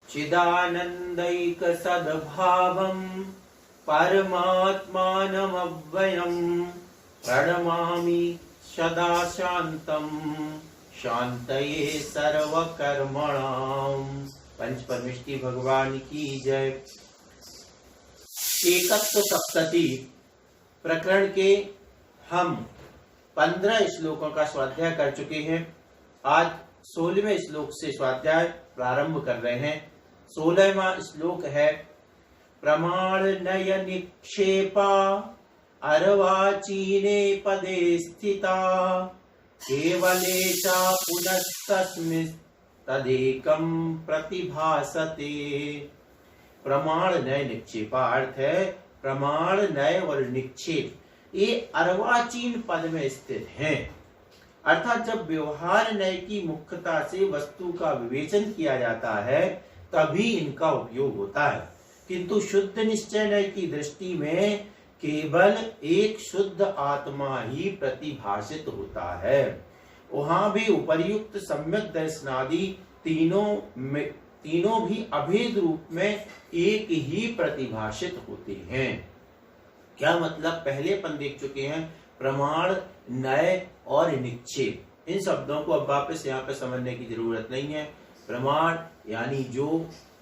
चिदानंदैक सद्भावं परमात्मानमव्ययं प्रणमामि सदा शांतं शांतये सर्वकर्मणां। पंच परमेष्टि भगवान की जय। एकत्व सप्तति प्रकरण के हम 15 श्लोकों का स्वाध्याय कर चुके हैं। आज 16वें श्लोक से स्वाध्याय प्रारंभ कर रहे हैं। 16वां श्लोक है प्रमाण नय निक्षेपा अर्वाचीने पदे स्थिता केवले च पुनस्तस्मिन् तदेकं प्रतिभासते। प्रमाण नय निक्षेपा अर्थ है प्रमाण नय और निक्षेप ये अर्वाचीन पद में स्थित हैं। अर्थात जब व्यवहार नय की मुख्यता से वस्तु का विवेचन किया जाता है तभी इनका उपयोग होता है, किंतु शुद्ध निश्चय नय की दृष्टि में केवल एक शुद्ध आत्मा ही प्रतिभाषित होता है। वहां भी उपर्युक्त सम्यक दर्शनादि तीनों भी अभेद रूप में एक ही प्रतिभाषित होते हैं। क्या मतलब? पहले अपन देख चुके हैं प्रमाण नय और निक्षेप। इन शब्दों को अब वापस यहाँ पे समझने की जरूरत नहीं है। प्रमाण यानी जो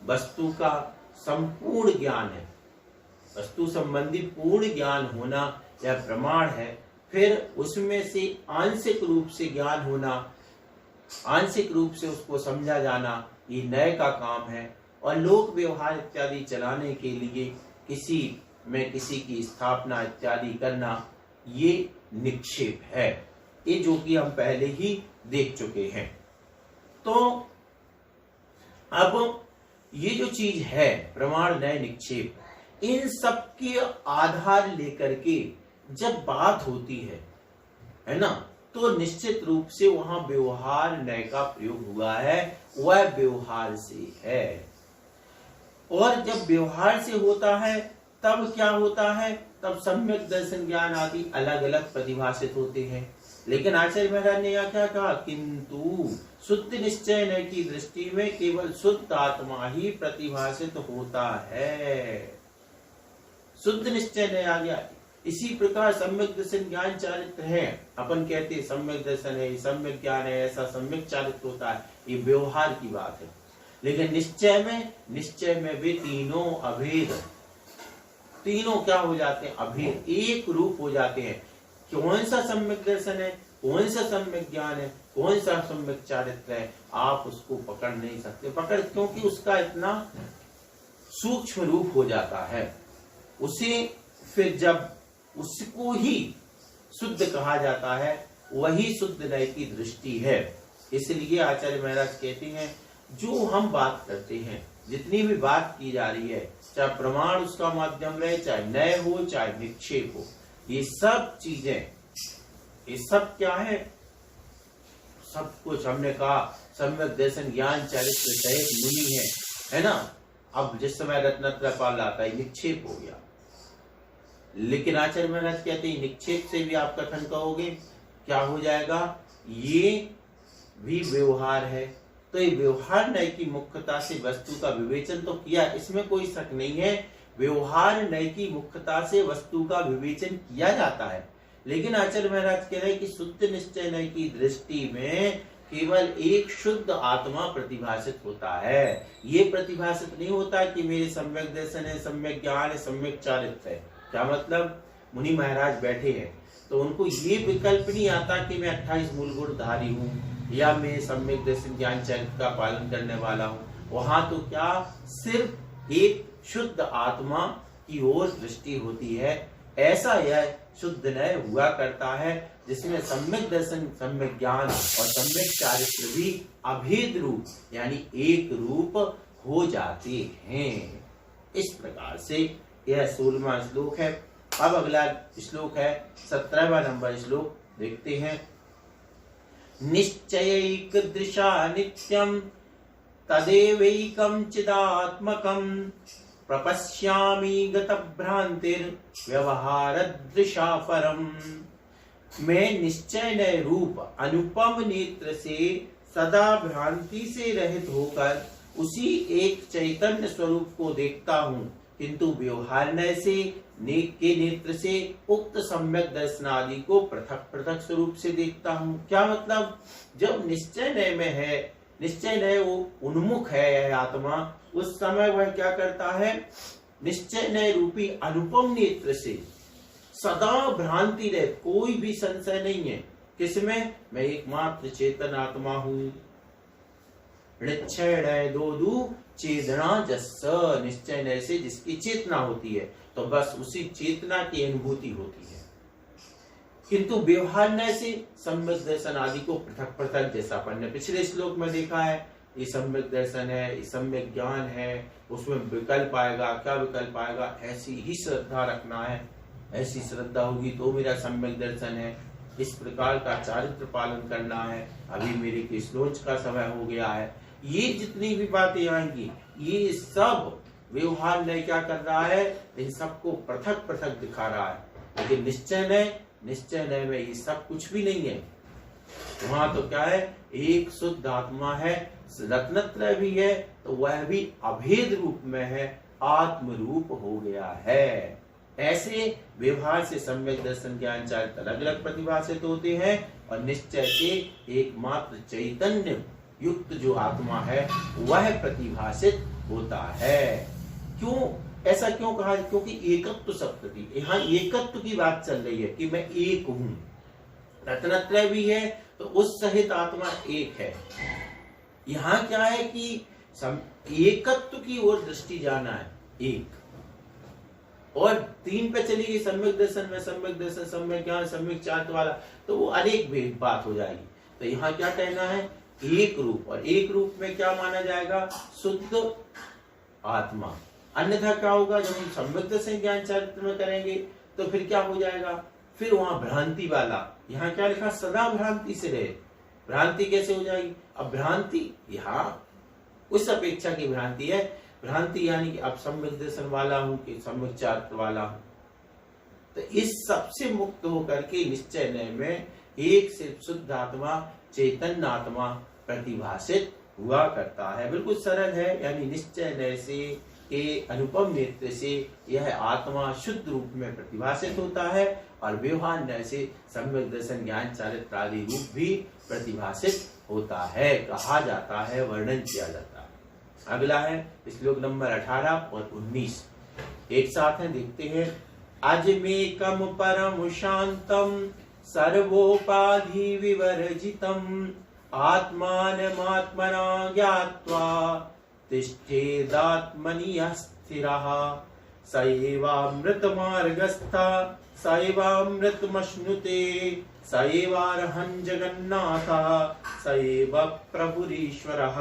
वस्तु का संपूर्ण ज्ञान है, वस्तु संबंधी पूर्ण ज्ञान होना यह प्रमाण है। फिर उसमें से आंशिक रूप से ज्ञान होना, आंशिक रूप से उसको समझा जाना, ये नय का काम है। और लोक व्यवहार इत्यादि चलाने के लिए किसी की स्थापना इत्यादि करना, ये निक्षेप है। ये जो कि हम पहले ही देख चुके हैं। तो अब ये जो चीज है प्रमाण नय निक्षेप, इन सब के आधार लेकर के जब बात होती है ना, तो निश्चित रूप से वहां व्यवहार नय का प्रयोग हुआ है। वह व्यवहार से है, और जब व्यवहार से होता है तब क्या होता है? तब सम्यक दर्शन ज्ञान आदि अलग अलग प्रतिभाषित होते हैं। लेकिन आचार्य महाराज ने यह क्या कहा? किंतु शुद्ध निश्चय नय की दृष्टि में केवल शुद्ध आत्मा ही प्रतिभाषित होता है। शुद्ध निश्चय नय आ गया। इसी प्रकार सम्यक दर्शन ज्ञान चालित है। अपन कहते हैं सम्यक दर्शन है, सम्यक ज्ञान है, ऐसा सम्यक चालित होता है, ये व्यवहार की बात है। लेकिन निश्चय में भी तीनों अभेद, तीनों क्या हो जाते हैं? अभेद, एक रूप हो जाते हैं। कौन सा सम्यक दर्शन है, कौन सा सम्यक ज्ञान है, कौन सा सम्यक चारित्र है, आप उसको पकड़ नहीं सकते। क्योंकि उसका इतना सूक्ष्म रूप हो जाता है। उसे फिर जब उसको ही शुद्ध कहा जाता है, वही शुद्ध नय की दृष्टि है। इसलिए आचार्य महाराज कहते हैं जो हम बात करते हैं, जितनी भी बात की जा रही है, चाहे प्रमाण उसका माध्यम रहे, चाहे नय हो, चाहे निक्षेप हो, ये सब चीजें, ये सब क्या है? सब कुछ हमने कहा सम्यक दर्शन ज्ञान चरित्र सहित मुनि है ना। अब जिस समय रत्नत्रयपाल आता है, निक्षेप हो गया। लेकिन आचार्य महाराज कहते हैं निक्षेप से भी आप कथन कहोगे, क्या हो जाएगा? ये भी व्यवहार है। तो ये व्यवहार नय की मुख्यता से वस्तु का विवेचन तो किया, इसमें कोई शक नहीं है। व्यवहार नय की मुख्यता से वस्तु का विवेचन किया जाता है। लेकिन आचार्य महाराज कह रहे हैं कि शुद्ध निश्चय नय की दृष्टि में केवल एक शुद्ध आत्मा प्रतिभाषित होता है। ये प्रतिभाषित नहीं होता कि मेरे सम्यक दर्शन है, सम्यक ज्ञान है, सम्यक चारित्र है। क्या मतलब? मुनि महाराज बैठे हैं तो उनको ये विकल्प नहीं आता कि मैं 28 मूल गुण धारी हूँ या मैं सम्यक दर्शन ज्ञान चरित्र का पालन करने वाला हूँ। वहां तो क्या सिर्फ एक शुद्ध आत्मा की ओर दृष्टि होती है। ऐसा यह शुद्ध नय हुआ करता है जिसमें सम्यक दर्शन, सम्यक ज्ञान और सम्यक चारित्र भी अभेद रूप यानी एक रूप हो जाते हैं। इस प्रकार से यह 16वां श्लोक है। अब अगला श्लोक है 17वां नंबर श्लोक, देखते हैं। निश्चयैक दृशा नित्यं तदेवैकं चिदात्मकं प्रपश्यामि गतभ्रांतिर व्यवहारदृशा परम। मैं निश्चय नय रूप अनुपम नेत्र से सदा भ्रांति से रहित होकर उसी एक चैतन्य स्वरूप को देखता हूँ, किंतु व्यवहार नय से के नेत्र से उक्त सम्यक दर्शन आदि को पृथक पृथक स्वरूप से देखता हूँ। क्या मतलब, जब निश्चय नय में है, निश्चय नय वो उन्मुख है यह आत्मा, उस समय वह क्या करता है, निश्चय नय रूपी अनुपम नेत्र से सदा भ्रांति रहे, कोई भी संशय नहीं है किसमें, मैं एकमात्र चेतन आत्मा हूँ। निश्चय नय दोदू चेतना जस्स, निश्चय नय से जिसकी चेतना होती है तो बस उसी चेतना की अनुभूति होती है। किंतु व्यवहार नय से सम्यक दर्शन आदि को पृथक पृथक, जैसा अपन ने पिछले श्लोक में देखा है, ये सम्यक दर्शन है, ये सम्यक ज्ञान है, उसमें विकल्प आएगा, क्या विकल्प आएगा, ऐसी ही श्रद्धा रखना है, ऐसी श्रद्धा होगी तो मेरा सम्यक दर्शन है, इस प्रकार का चारित्र पालन करना है, अभी मेरे किसलोच का समय हो गया है, ये जितनी भी बातें आएंगी ये सब व्यवहार नय क्या कर रहा है, इन सबको पृथक पृथक दिखा रहा है। लेकिन निश्चय नय में ये सब कुछ भी नहीं है, वहां तो क्या है, एक शुद्ध आत्मा है, रत्नत्रय भी है तो वह भी अभेद रूप में है, आत्म रूप हो गया है। ऐसे व्यवहार से सम्यक दर्शन ज्ञान चारित्र अलग अलग प्रतिभाषित होते हैं और निश्चय से एकमात्र चैतन्य युक्त जो आत्मा है वह प्रतिभाषित होता है। क्यों ऐसा क्यों कहा, क्योंकि एकत्व शब्द की यहाँ एकत्व की बात चल रही है कि मैं एक हूँ, रत्नत्रय भी है तो उस सहित आत्मा एक है। यहाँ क्या है कि एकत्व की ओर दृष्टि जाना है, एक और तीन पे चली गई सम्यक दर्शन में, सम्यक दर्शन, सम्यक ज्ञान, सम्यक चारित्र वाला, तो वो अनेक बात हो जाएगी। तो यहाँ क्या कहना है, एक रूप, और एक रूप में क्या माना जाएगा, शुद्ध आत्मा। अन्यथा क्या होगा, जब हम सम्यक दर्शन ज्ञान चारित्र में करेंगे तो फिर क्या हो जाएगा, फिर वहां भ्रांति वाला, यहाँ क्या लिखा, सदा भ्रांति से रहे। भ्रांति कैसे हो जाएगी, अब भ्रांति यहाँ उस अपेक्षा की भ्रांति है, भ्रांति यानी कि अब सम्यक दर्शन वाला हूं कि सम्यक चारित्र वाला हूं। तो इस सबसे मुक्त होकर के निश्चय नय में एक सिर्फ शुद्ध आत्मा, चैतन्य आत्मा प्रतिभाषित हुआ करता है। बिल्कुल सरल है, यानी निश्चय नय से के अनुपम नेत्र से यह आत्मा शुद्ध रूप में प्रतिभाषित होता है और व्यवहार नय से सम्यक दर्शन ज्ञान चारित्र आदि रूप भी प्रतिभाषित होता है, कहा जाता है, वर्णन किया जाता है। अगला है श्लोक नंबर 18 और 19, एक साथ है, देखते हैं। अजमेकम परम शांतम सर्वोपाधि विवर्जितम आत्मानमात्मना ज्ञात्वा तिष्ठेदात्मनि स्थिरः स एवामृतमार्गस्थः स एवामृतमश्नुते स एवार्हं जगन्नाथः स एव प्रभुरीश्वरः।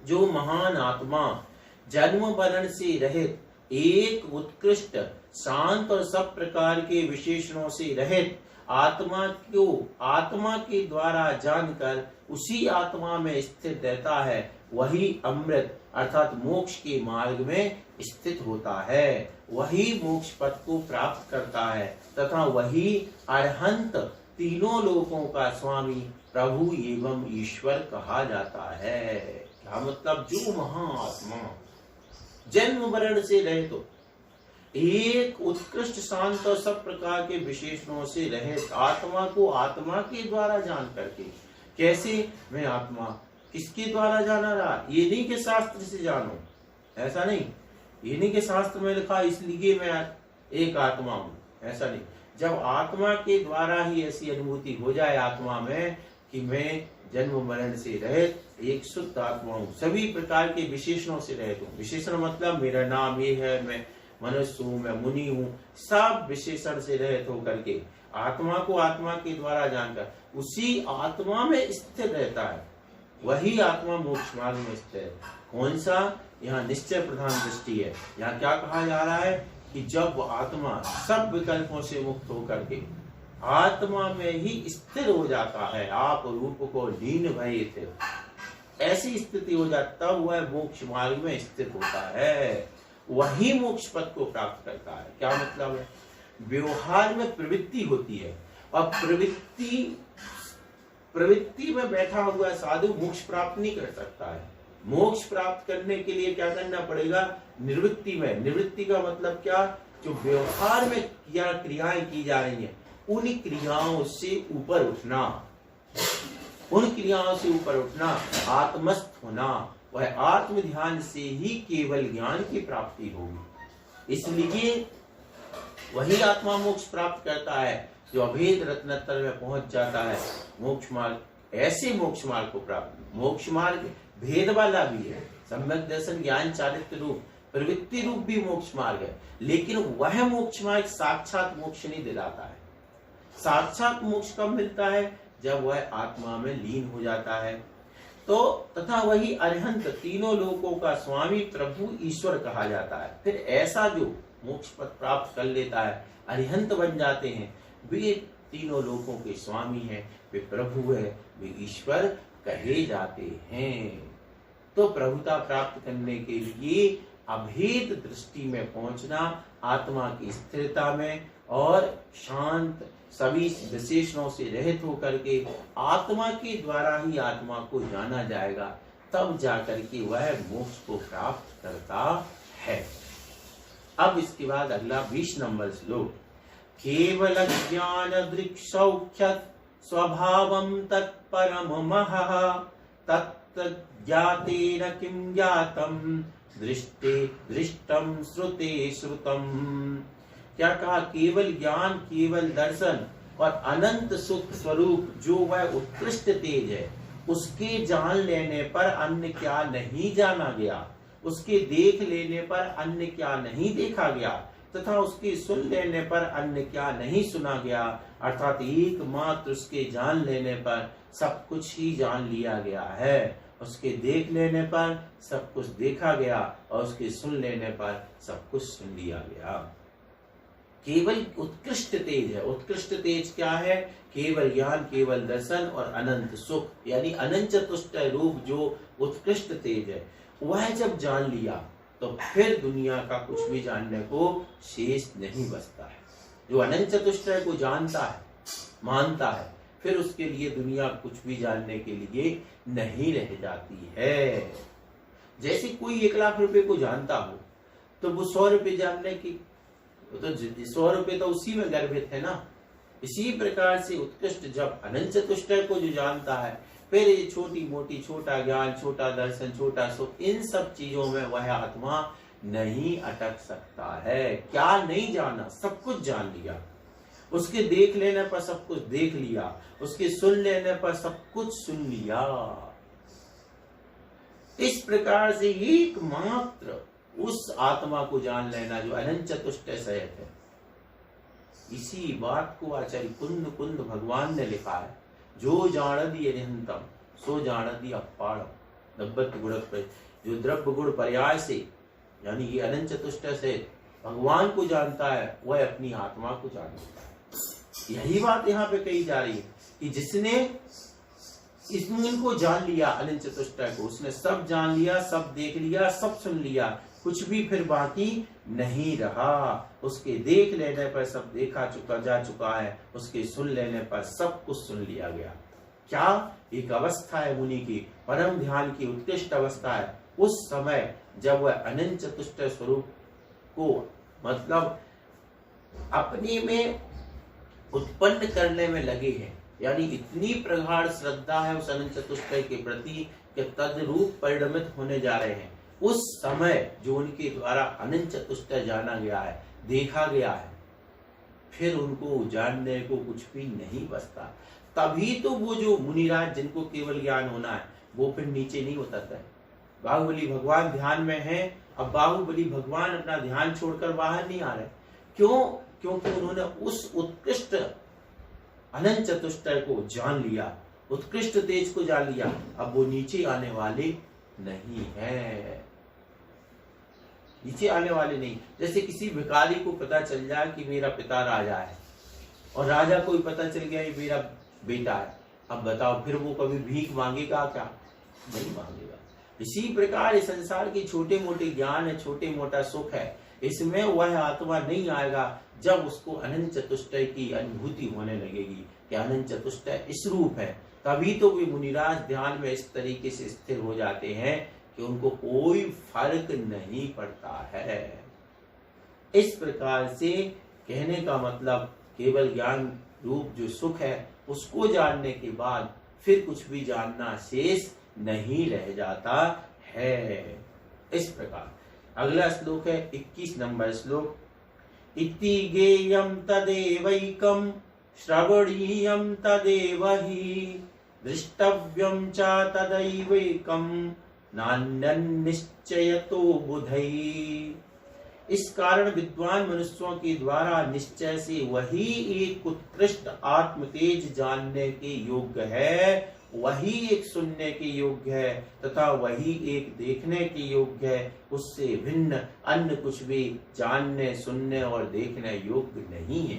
जो महान आत्मा जन्म मरण से रहित, एक उत्कृष्ट शांत और सब प्रकार के विशेषणों से रहित आत्मा को आत्मा के द्वारा जानकर उसी आत्मा में स्थित रहता है, वही अमृत अर्थात मोक्ष के मार्ग में स्थित होता है, वही मोक्ष पद को प्राप्त करता है तथा वही अरहंत तीनों लोकों का स्वामी प्रभु एवं ईश्वर कहा जाता है। क्या मतलब, जो महात्मा जन्म मरण से रहित तो एक उत्कृष्ट शांत और सब प्रकार के विशेषणों से रहित आत्मा को आत्मा के द्वारा जान करके, कैसे, मैं आत्मा किसके द्वारा जाना रहा, ये नहीं कि शास्त्र से जानो, ऐसा नहीं, ये नहीं कि शास्त्र में लिखा इसलिए मैं एक आत्मा हूं, ऐसा नहीं। जब आत्मा के द्वारा ही ऐसी अनुभूति हो जाए आत्मा में कि मैं जन्म मरण से रहित एक शुद्ध आत्मा हूँ, सभी प्रकार के विशेषणों से रहित हूँ। विशेषण मतलब मेरा नाम ये है, मैं मनुष्य हूँ, मैं मुनि हूँ, सब विशेषण से रहित होकर के आत्मा को आत्मा के द्वारा जानकर उसी आत्मा में स्थिर रहता है, वही आत्मा मोक्ष मार्ग में स्थित है। कौन सा, यहाँ निश्चय प्रधान दृष्टि है। यहाँ क्या कहा जा रहा है कि जब आत्मा सब विकल्पों से मुक्त होकर के आत्मा में ही स्थिर हो जाता है, आप रूप को लीन भय थे, ऐसी स्थिति हो जाता, तब वह मोक्ष मार्ग में स्थित होता है, वही मोक्ष पद को प्राप्त करता है। क्या मतलब है, व्यवहार में प्रवृत्ति होती है और प्रवृत्ति में बैठा हुआ साधु मोक्ष प्राप्त नहीं कर सकता है, मोक्ष प्राप्त करने के लिए क्या करना पड़ेगा? निवृत्ति में। निवृत्ति का मतलब क्या? जो व्यवहार में क्रियाएं की जा रही हैं उन क्रियाओं से ऊपर उठना, उन क्रियाओं से ऊपर उठना, आत्मस्थ होना। वह आत्म ध्यान से ही केवल ज्ञान की प्राप्ति होगी। इसलिए वही आत्मा मोक्ष प्राप्त करता है जो अभेद रत्नतर में पहुंच जाता है। मोक्ष मार्ग, ऐसे मोक्ष मार्ग को प्राप्त, मोक्ष मार्ग भेद वाला भी है, सम्यक दर्शन ज्ञान चारित्र रूप प्रवृत्ति रूप भी मोक्ष मार्ग है, लेकिन वह मोक्ष मार्ग साक्षात मोक्ष नहीं दिलाता है। साक्षात मोक्ष कब मिलता है? जब वह आत्मा में लीन हो जाता है। तो तथा वही अरिहंत, तीनों लोकों का स्वामी प्रभु ईश्वर कहा जाता है। फिर ऐसा जो मोक्ष पद प्राप्त कर लेता है, अरिहंत बन जाते हैं, वे तीनों लोकों के स्वामी हैं, वे प्रभु है, वे ईश्वर कहे जाते हैं। तो प्रभुता प्राप्त करने के लिए अभेद दृष्टि में पहुंचना, आत्मा की स्थिरता में और शांत सभी विशेषणों से रहित होकर के आत्मा के द्वारा ही आत्मा को जाना जाएगा, तब जाकर के वह मोक्ष को प्राप्त करता है। अब इसके बाद अगला 20 नंबर श्लोक। केवल ज्ञान दृक्सौख्य स्वभावं तत्परममः तत्ज्ञातेन किं ज्ञातम् दृष्टे दृष्टम श्रुते श्रुतम। क्या कहा? केवल ज्ञान, केवल दर्शन और अनंत सुख स्वरूप जो वह उत्कृष्ट तेज है, उसके जान लेने पर अन्य क्या नहीं जाना गया, उसके देख लेने पर अन्य क्या नहीं देखा गया, तथा उसके सुन लेने पर अन्य क्या नहीं सुना गया। अर्थात एकमात्र उसके जान लेने पर सब कुछ ही जान लिया गया है, उसके देख लेने पर सब कुछ देखा गया और उसके सुन लेने पर सब कुछ सुन लिया गया। केवल उत्कृष्ट तेज है। उत्कृष्ट तेज क्या है? केवल ज्ञान, केवल दर्शन और अनंत सुख, यानी अनंत चतुष्ट रूप जो उत्कृष्ट तेज है, वह जब जान लिया तो फिर दुनिया का कुछ भी जानने को शेष नहीं बचता है। जो अनंत चतुष्टय को जानता है, मानता है, फिर उसके लिए दुनिया कुछ भी जानने के लिए नहीं रह जाती है। जैसे कोई 1 लाख रुपए को जानता हो तो वो 100 रुपए जानने की, तो 100 रुपए तो उसी में गर्भित है ना। इसी प्रकार से उत्कृष्ट जब अनंत चतुष्टय को जो जानता है, फिर ये छोटी मोटी, छोटा ज्ञान, छोटा दर्शन, छोटा सुख, इन सब चीजों में वह आत्मा नहीं अटक सकता है। क्या नहीं जाना? सब कुछ जान लिया। उसके देख लेने पर सब कुछ देख लिया, उसके सुन लेने पर सब कुछ सुन लिया। इस प्रकार से एकमात्र उस आत्मा को जान लेना जो अनंत चतुष्टय सहित है। इसी बात को आचार्य कुंद कुंद भगवान ने लिखा है, जो जानदी अरिहंतम सो जानदी अपारम दब्बत गुण, जो द्रव्य गुण पर्याय से यानी ये अनंत चतुष्टय से भगवान को जानता है, वह अपनी आत्मा को जानता है। यही बात यहाँ पे कही जा रही है कि जिसने इनको जान लिया, अनंत चतुष्टय को, उसने सब जान लिया, सब देख लिया, सब सुन लिया, कुछ भी फिर बाकी नहीं रहा। उसके देख लेने पर सब देखा जा चुका है, उसके सुन लेने पर सब कुछ सुन लिया गया। क्या एक अवस्था है मुनि की, परम ध्यान की उत्कृष्ट अवस्था है। उस समय जब वह अनंत चतुष्टय स्वरूप को मतलब अपने में उत्पन्न करने में लगे हैं, यानी इतनी प्रगाढ़ श्रद्धा है उस अनंत चतुष्टय के प्रति कि तद्रूप परिणमित होने जा रहे हैं। उस समय जो उनके द्वारा अनंत चतुष्टय जाना गया है, देखा गया है, फिर उनको जानने को कुछ भी नहीं बचता। तभी तो वो जो मुनिराज जिनको केवल ज्ञान होना है, वो फिर नीचे नहीं उतरता है। बाहुबली भगवान ध्यान में है, अब बाहुबली भगवान अपना ध्यान छोड़कर बाहर नहीं आ रहे। क्यों? क्योंकि उन्होंने उस उत्कृष्ट अनंत चतुष्टय को जान लिया, उत्कृष्ट तेज को जान लिया। अब वो नीचे आने वाले नहीं है, नीचे आने वाले नहीं। जैसे किसी भिखारी को पता चल जाए कि मेरा पिता राजा है, और राजा को भी पता चल गया ये मेरा बेटा है, अब बताओ फिर वो कभी भीख मांगेगा क्या? नहीं मांगेगा। इसी प्रकार इस संसार की छोटे मोटे ज्ञान है, छोटे मोटा सुख है, इसमें वह आत्मा नहीं आएगा जब उसको अनंत चतुष्टय की अनुभूति होने लगेगी कि अनंत चतुष्टय इस रूप है। तभी तो वे मुनिराज ध्यान में इस तरीके से स्थिर हो जाते हैं कि उनको कोई फर्क नहीं पड़ता है। इस प्रकार से कहने का मतलब केवल ज्ञान रूप जो सुख है उसको जानने के बाद फिर कुछ भी जानना शेष नहीं रह जाता है। इस प्रकार अगला श्लोक है 21 नंबर श्लोक। इति गेयं तदेवैकं श्रवणीयं तदेव हि दृष्टव्यं च तदैवैकं नान्यं निश्चयतो बुधैः। इस कारण विद्वान मनुष्यों के द्वारा निश्चय से वही एक उत्कृष्ट आत्म तेज जानने के योग्य है, वही एक सुनने के योग्य है तथा वही एक देखने के योग्य है। उससे भिन्न अन्य कुछ भी जानने सुनने और देखने योग्य नहीं है।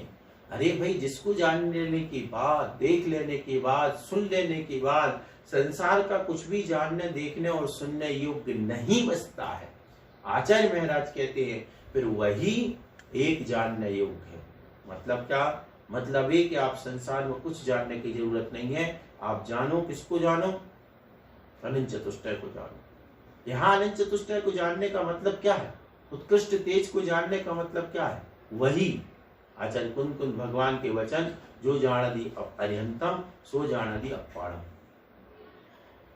अरे भाई, जिसको जान लेने के बाद, देख लेने के बाद, सुन लेने के बाद संसार का कुछ भी जानने देखने और सुनने योग्य नहीं बचता है, आचार्य महाराज कहते हैं फिर वही एक जानने योग्य है। मतलब क्या? मतलब ये कि आप संसार में कुछ जानने की जरूरत नहीं है। आप जानो, किसको जानो? अनंत चतुष्टय को जानो। यहाँ अनंत चतुष्टय को जानने का मतलब क्या है? उत्कृष्ट तेज को जानने का मतलब क्या है? वही आचार्य कुंद कुंद भगवान के वचन, जो जानति अर्यंतम सो जानति अपारम,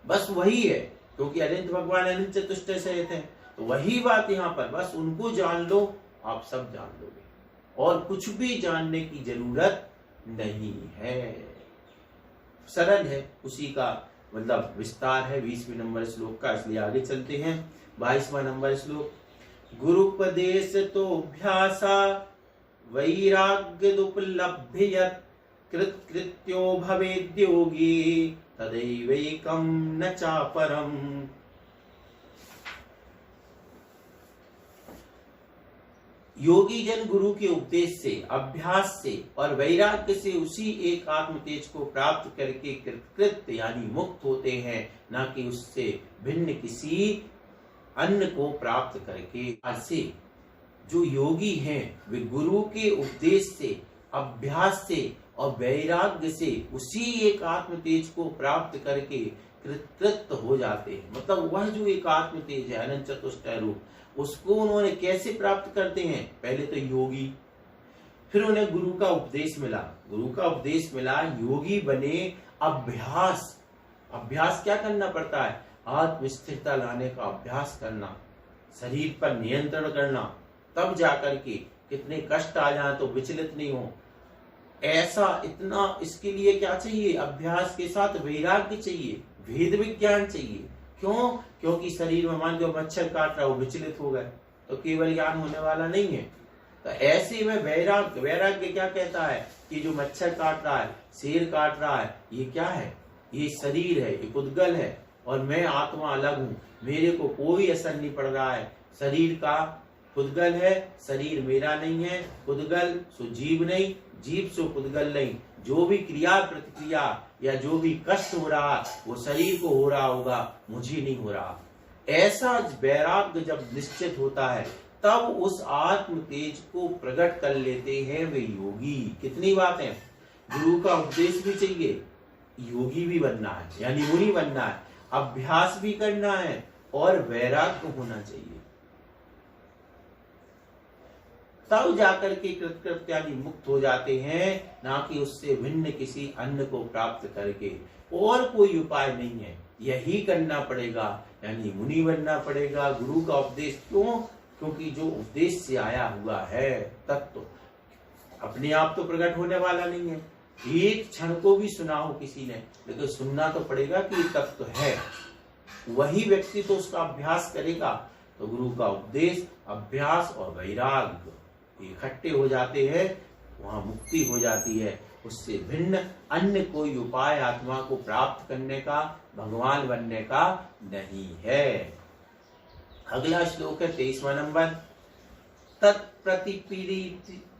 बस वही है। क्योंकि अनंत भगवान अनंत चतुष्टय से रहते हैं, तो वही बात यहाँ पर, बस उनको जान लो, आप सब जान लोगे और कुछ भी जानने की जरूरत नहीं है। सरल है, उसी का मतलब विस्तार है 20वें नंबर श्लोक का, इसलिए आगे चलते हैं। 22वां नंबर श्लोक। गुरुपदेश तो अभ्यासा वैराग्योपलभ्य यत् कृत्यो भवेद्योगी तदैवैकं न चापरम्। योगी जन गुरु के उपदेश से, अभ्यास से और वैराग्य से उसी एक आत्म तेज को प्राप्त करके कृत यानी मुक्त होते हैं, ना कि उससे भिन्न किसी अन्य को प्राप्त करके। ऐसे जो योगी हैं वे गुरु के उपदेश से, अभ्यास से और वैराग्य से उसी एक आत्म तेज को प्राप्त करके कृत हो जाते हैं। मतलब वह जो एक आत्म तेज है अनंत चतुष्टय रूप, उसको उन्होंने कैसे प्राप्त करते हैं? पहले तो योगी, फिर उन्हें गुरु का उपदेश मिला, गुरु का उपदेश मिला, योगी बने। अभ्यास, अभ्यास क्या करना पड़ता है? आत्म स्थिरता लाने का अभ्यास करना, शरीर पर नियंत्रण करना, तब जाकर के कितने कष्ट आ जाए तो विचलित नहीं हो। ऐसा इतना, इसके लिए क्या चाहिए? अभ्यास के साथ वैराग्य चाहिए, वेद विज्ञान चाहिए। क्यों? क्योंकि शरीर में मान लो मच्छर काट रहा हो, विचलित हो गए तो केवल ज्ञान होने वाला नहीं है। तो ऐसे में वैराग्य, वैराग्य क्या कहता है कि जो मच्छर काट रहा है, शेर काट रहा है, ये क्या है? ये शरीर है, ये पुद्गल है और मैं आत्मा अलग हूं, मेरे को कोई असर नहीं पड़ रहा है। शरीर का पुद्गल है, शरीर मेरा नहीं है। पुद्गल सो जीव नहीं, जीव सो पुद्गल नहीं। जो भी क्रिया प्रतिक्रिया या जो भी कष्ट हो रहा वो शरीर को हो रहा होगा, मुझे नहीं हो रहा। ऐसा वैराग्य जब निश्चित होता है तब उस आत्म तेज को प्रकट कर लेते हैं वे योगी। कितनी बात है, गुरु का उपदेश भी चाहिए, योगी भी बनना है यानी मुनि बनना है, अभ्यास भी करना है और वैराग्य होना चाहिए, तब जाकर के कृत्यादि मुक्त हो जाते हैं, ना कि उससे भिन्न किसी अन्य को प्राप्त करके। और कोई उपाय नहीं है, यही करना पड़ेगा, यानी मुनि बनना पड़ेगा, गुरु का उपदेश। क्यों? क्योंकि जो उपदेश से आया हुआ है तत्व तो अपने आप तो प्रकट होने वाला नहीं है। एक क्षण को भी सुना हो किसी ने, लेकिन सुनना तो पड़ेगा कि तत्व तो है, वही व्यक्ति तो उसका अभ्यास करेगा। तो गुरु का उपदेश, अभ्यास और वैराग्य इकट्ठे हो जाते हैं, वहां मुक्ति हो जाती है। उससे भिन्न अन्य कोई उपाय आत्मा को प्राप्त करने का, भगवान बनने का नहीं है। अगला श्लोक है 23वां नंबर।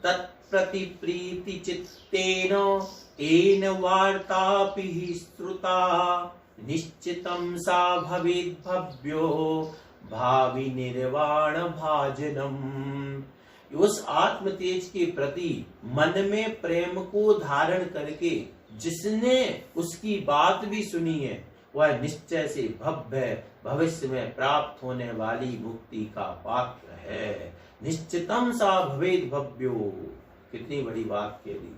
तत्प्रतिप्रीति चित्तेन येन वार्तापि श्रुता निश्चितं सा भवेद् भव्यो भावि निर्वाण भाजनम। उस आत्म तेज के प्रति मन में प्रेम को धारण करके जिसने उसकी बात भी सुनी है, वह निश्चय से भव्य भविष्य में प्राप्त होने वाली मुक्ति का पात्र है। निश्चितम सा भवेद भव्यो। कितनी बड़ी बात कह दी।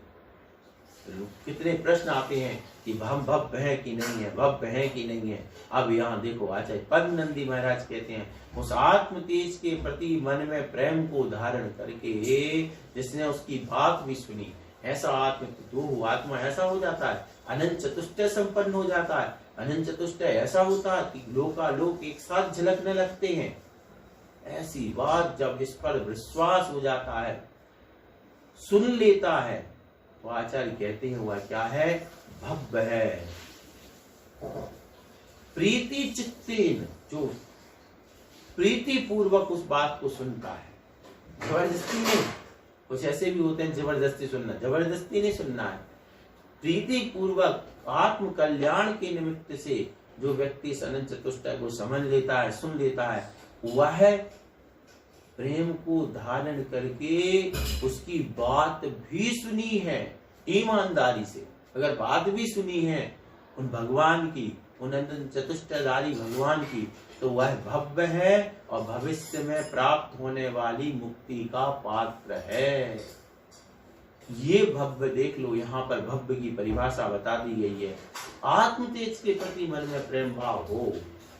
कितने प्रश्न आते हैं कि हम भव्य है कि नहीं है, भव्य है कि नहीं है। अब यहाँ देखो आचार्य पद्म नंदी महाराज कहते हैं, उस आत्म तेज के प्रति मन में प्रेम को धारण करके जिसने उसकी बात भी सुनी, ऐसा आत्मा ऐसा हो जाता है, अनंत चतुष्टय संपन्न हो जाता है। अनंत चतुष्टय ऐसा होता है कि लोकालोक एक साथ झलकने लगते हैं। ऐसी बात जब इस पर विश्वास हो जाता है, सुन लेता है, तो आचार्य कहते हैं वह क्या है, भव्य है। प्रीति चित्तेन, जो प्रीति पूर्वक उस बात को सुनता है, जबरदस्ती नहीं। कुछ ऐसे भी होते हैं जबरदस्ती सुनना, जबरदस्ती नहीं सुनना है। प्रीति पूर्वक आत्म कल्याण के निमित्त से जो व्यक्ति इस अनंत चतुष्टय को समझ लेता है, सुन लेता है, वह प्रेम को धारण करके उसकी बात भी सुनी है ईमानदारी से। अगर बात भी सुनी है उन भगवान की, उन अनंत चतुष्टयधारी भगवान की, तो वह भव्य है और भविष्य में प्राप्त होने वाली मुक्ति का पात्र है। ये भव्य देख लो, यहाँ पर भव्य की परिभाषा बता दी गई है। आत्म तेज के प्रति मन में प्रेम भाव हो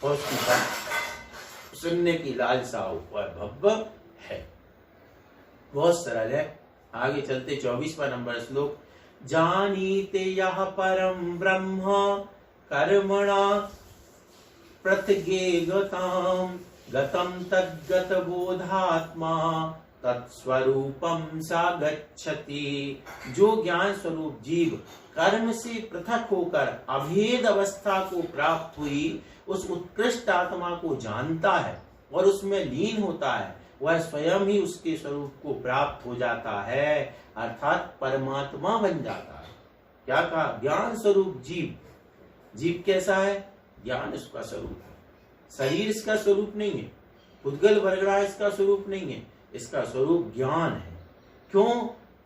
और उसकी बात सुनने की लालसा हो, वह भव्य है। बहुत सरल है। आगे चलते 24वां नंबर श्लोक। जानीते यह परम ब्रह्म कर्मणा प्रत्यगे गतम तद्गत बोधात्मा तत्स्वरूपम सा गच्छति। जो ज्ञान स्वरूप जीव कर्म से पृथक होकर अभेद अवस्था को प्राप्त हुई उस उत्कृष्ट आत्मा को जानता है और उसमें लीन होता है, वह स्वयं ही उसके स्वरूप को प्राप्त हो जाता है, अर्थात परमात्मा बन जाता है। क्या कहा? ज्ञान स्वरूप जीव। जीव कैसा है? ज्ञान इसका स्वरूप है। शरीर इसका स्वरूप नहीं है, उद्गल बरगड़ा इसका स्वरूप नहीं है, इसका स्वरूप ज्ञान है। क्यों?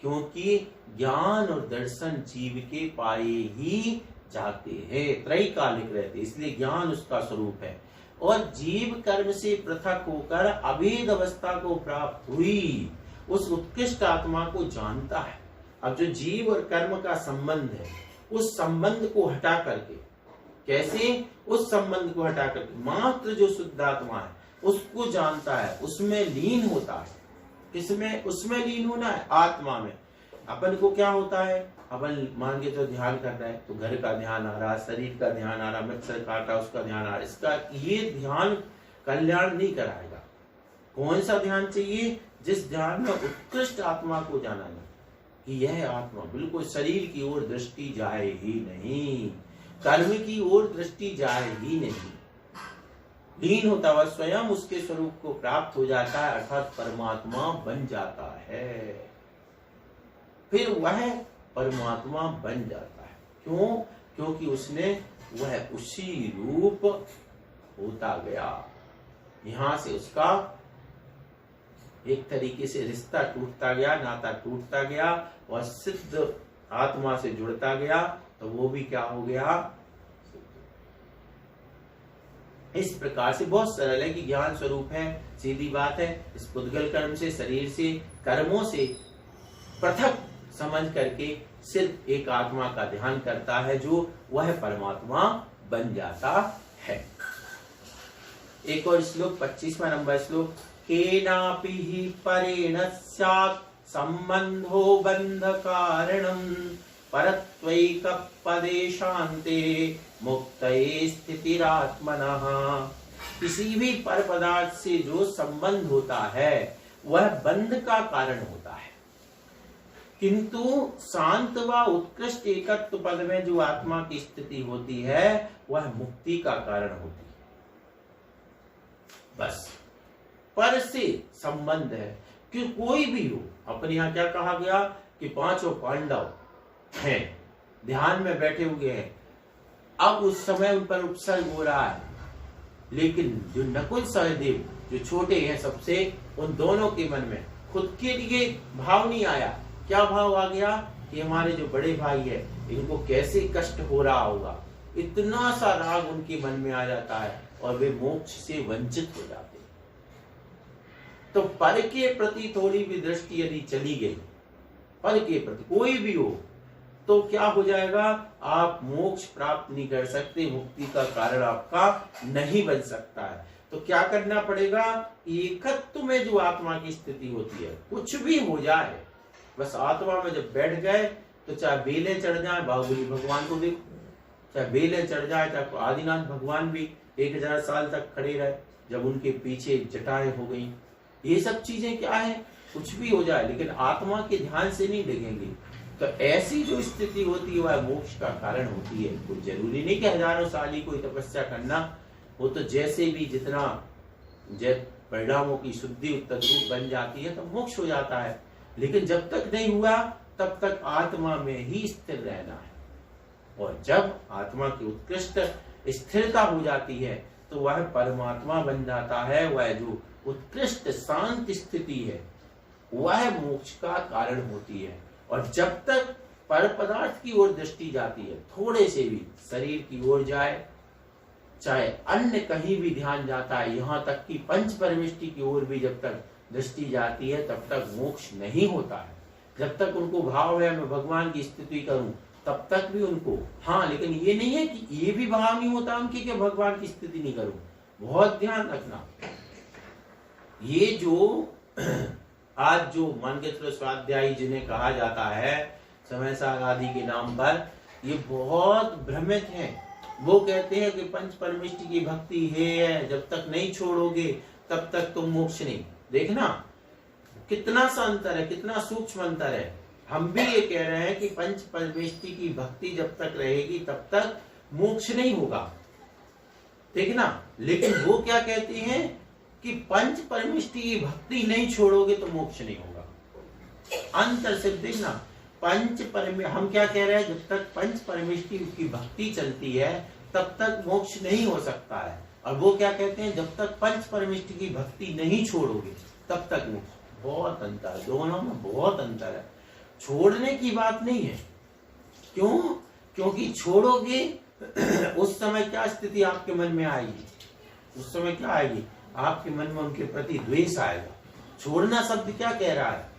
क्योंकि ज्ञान और दर्शन जीव के पाए ही जाते हैं, त्रैकालिक रहते, इसलिए ज्ञान उसका स्वरूप है। और जीव कर्म से पृथक होकर अभेद अवस्था को प्राप्त हुई उस उत्कृष्ट आत्मा को जानता है। अब जो जीव और कर्म का संबंध है, उस संबंध को हटा करके, कैसे? उस संबंध को हटा करके मात्र जो शुद्ध आत्मा है उसको जानता है, उसमें लीन होता है। किसमें? उसमें लीन होना है, आत्मा में। अपन को क्या होता है? अपन मान के तो ध्यान कर रहे हैं, तो घर का ध्यान आ रहा, शरीर का ध्यान आ रहा, मच्छर काटा उसका ध्यान आ रहा, इसका ये ध्यान कल्याण नहीं कराएगा। कौन सा ध्यान चाहिए? जिस ध्यान में उत्कृष्ट आत्मा को जाना है कि यह आत्मा, बिल्कुल शरीर की ओर दृष्टि जाए ही नहीं, कर्म की ओर दृष्टि जाए ही नहीं। लीन होता हुआ स्वयं उसके स्वरूप को प्राप्त हो जाता है, अर्थात परमात्मा बन जाता है। फिर वह परमात्मा बन जाता है। क्यों? क्योंकि उसने वह उसी रूप होता गया। यहां से उसका एक तरीके से रिश्ता टूटता गया, नाता टूटता गया, वह सिद्ध आत्मा से जुड़ता गया, तो वो भी क्या हो गया? इस प्रकार से बहुत सरल है कि ज्ञान स्वरूप है, सीधी बात है। इस पुद्गल कर्म से, शरीर से, कर्मों से पृथक समझ करके सिर्फ एक आत्मा का ध्यान करता है, जो वह परमात्मा बन जाता है। एक और श्लोक, 25वां नंबर श्लोक। केनापि हि परेण स्यात् संबंधो बंध कारणम परत्वैक पदे शांते मुक्तये स्थितिरात्मनः। किसी भी पर पदार्थ से जो संबंध होता है वह बंध का कारण होता है, किंतु शांत व उत्कृष्ट एकत्व पद में जो आत्मा की स्थिति होती है वह मुक्ति का कारण होती है। बस पर से संबंध है कि कोई भी हो। अपने यहाँ क्या कहा गया कि पांचों पांडव हैं, ध्यान में बैठे हुए हैं, अब उस समय उन पर उपसर्ग हो रहा है, लेकिन जो नकुल सहदेव जो छोटे हैं सबसे, उन दोनों के मन में खुद के लिए भाव नहीं आया। क्या भाव आ गया कि हमारे जो बड़े भाई है इनको कैसे कष्ट हो रहा होगा, इतना सा राग उनके मन में आ जाता है और वे मोक्ष से वंचित हो जाते हैं। तो पर के प्रति थोड़ी भी दृष्टि यदि चली गई, पर के प्रति कोई भी हो, तो क्या हो जाएगा, आप मोक्ष प्राप्त नहीं कर सकते, मुक्ति का कारण आपका नहीं बन सकता है। तो क्या करना पड़ेगा, एकत्व में जो आत्मा की स्थिति होती है, कुछ भी हो जाए, बस आत्मा में जब बैठ गए तो चाहे बेले चढ़ जाए, बाहुबली भगवान को देखो, चाहे बेले चढ़ जाए, चाहे आदिनाथ भगवान भी 1000 साल तक खड़े रहे, जब उनके पीछे जटाएं हो गई। ये सब चीजें क्या है, कुछ भी हो जाए, लेकिन आत्मा के ध्यान से नहीं डिगेंगे। तो ऐसी जो स्थिति होती है वह मोक्ष का कारण होती है। कोई जरूरी नहीं कि हजारों साल ही कोई तपस्या करना, वो तो जैसे भी जितना परिणामों की शुद्धि तद्रूप बन जाती है तो मोक्ष हो जाता है। लेकिन जब तक नहीं हुआ तब तक आत्मा में ही स्थिर रहना है, और जब आत्मा की उत्कृष्ट स्थिरता हो जाती है तो वह परमात्मा बन जाता है। वह जो उत्कृष्ट शांत स्थिति है वह मोक्ष का कारण होती है। और जब तक पर पदार्थ की ओर दृष्टि जाती है, थोड़े से भी शरीर की ओर जाए, चाहे अन्य कहीं भी ध्यान जाता है, यहाँ तक कि पंच परमिष्टि की ओर भी जब तक दृष्टि जाती है तब तक मोक्ष नहीं होता है। जब तक उनको भाव है मैं भगवान की स्तुति करूं तब तक भी उनको, हाँ, लेकिन ये नहीं है कि ये भी भाव नहीं होता उनके कि भगवान की स्तुति नहीं करूं। बहुत ध्यान रखना, ये जो आज जो मंत्र स्वाध्यायी जिन्हें कहा जाता है समय सार आदि के नाम पर, ये बहुत भ्रमित हैं। वो कहते हैं कि पंच परमिष्टि की भक्ति है, जब तक नहीं छोड़ोगे तब तक तुम मोक्ष नहीं। देखना कितना सा अंतर है, कितना सूक्ष्म अंतर है। हम भी ये कह रहे हैं कि पंच परमिष्टि की भक्ति जब तक रहेगी तब तक मोक्ष नहीं होगा, देखना। लेकिन वो क्या कहते हैं कि पंच परमिष्टि की भक्ति नहीं छोड़ोगे तो मोक्ष नहीं होगा। अंतर सिर्फ देखना, हम क्या कह रहे हैं, जब तक पंच परमिष्टि की भक्ति चलती है तब तक मोक्ष नहीं हो सकता है। और वो क्या कहते हैं, जब तक पंच परमिष्टि की भक्ति नहीं छोड़ोगे तब तक मोक्ष। बहुत अंतर है, दोनों में बहुत अंतर है। छोड़ने की बात नहीं है, क्यों? क्योंकि छोड़ोगे उस समय क्या स्थिति आपके मन में आएगी, उस समय क्या आएगी, आपके मन में उनके प्रति द्वेष आएगा। छोड़ना शब्द क्या कह रहा है,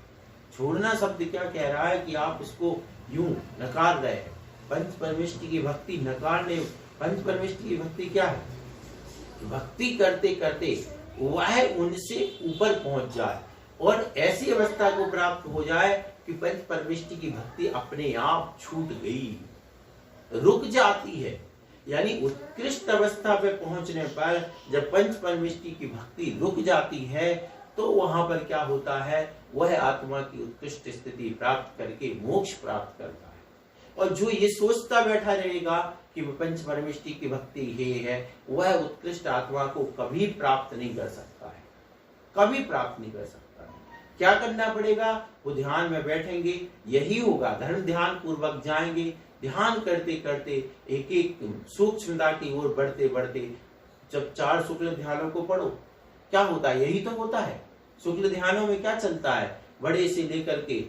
छोड़ना शब्द क्या कह रहा है कि आप उसको यूं नकार रहे हैं। पंच परमिष्टि की भक्ति नकारने, पंच परमिष्टि की भक्ति क्या है, भक्ति करते करते वह उनसे ऊपर पहुंच जाए और ऐसी अवस्था को प्राप्त हो जाए कि पंच परमिष्टि की भक्ति अपने आप छूट गई, रुक जाती है। यानी उत्कृष्ट अवस्था पे पहुंचने पर जब पंच परमिष्टि की भक्ति रुक जाती है तो वहां पर क्या होता है, वह आत्मा की उत्कृष्ट स्थिति प्राप्त करके मोक्ष प्राप्त करता है। और जो ये सोचता बैठा रहेगा कि पंच परमिष्टि की भक्ति है, वह उत्कृष्ट आत्मा को कभी प्राप्त नहीं कर सकता है, कभी प्राप्त नहीं कर सकता है। क्या करना पड़ेगा, वो ध्यान में बैठेंगे, यही होगा, धर्म ध्यान पूर्वक जाएंगे, ध्यान करते करते एक एक सूक्ष्मता की ओर बढ़ते बढ़ते, जब 4 शुक्ल ध्यानों को पढ़ो, क्या होता है, यही तो होता है। शुक्ल ध्यानों में क्या चलता है, बड़े से लेकर के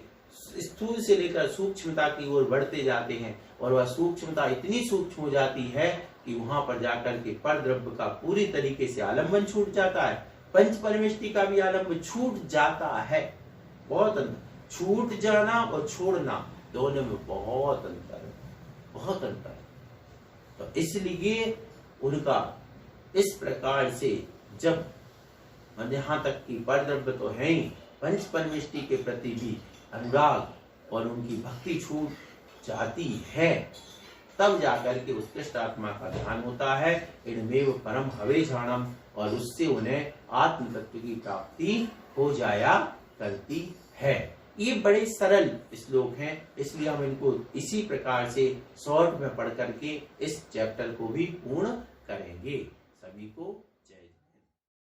स्थूल से लेकर सूक्ष्मता की ओर बढ़ते जाते हैं, और वह सूक्ष्मता इतनी सूक्ष्म हो जाती है कि वहां पर जाकर के पर द्रव्य का पूरी तरीके से आलम्बन छूट जाता है, पंच परमिष्टि का भी आलम्बन छूट जाता है। बहुत अंतर, छूट जाना और छोड़ना दोनों में बहुत अंतर है, बहुत अंतर है। तो इसलिए उनका इस प्रकार से जब यहां तक की पर द्रव्य तो है ही, पंच परमिष्टि के प्रति भी अनुराग और उनकी भक्ति छूट जाती है, तब जाकर के उत्कृष्ट आत्मा का ध्यान होता है, इनमेव परम हवेशाणम, और उससे उन्हें आत्म तत्व की प्राप्ति हो जाया करती है। ये बड़े सरल श्लोक हैं, इसलिए हम इनको इसी प्रकार से शॉर्ट में पढ़ करके इस चैप्टर को भी पूर्ण करेंगे। सभी को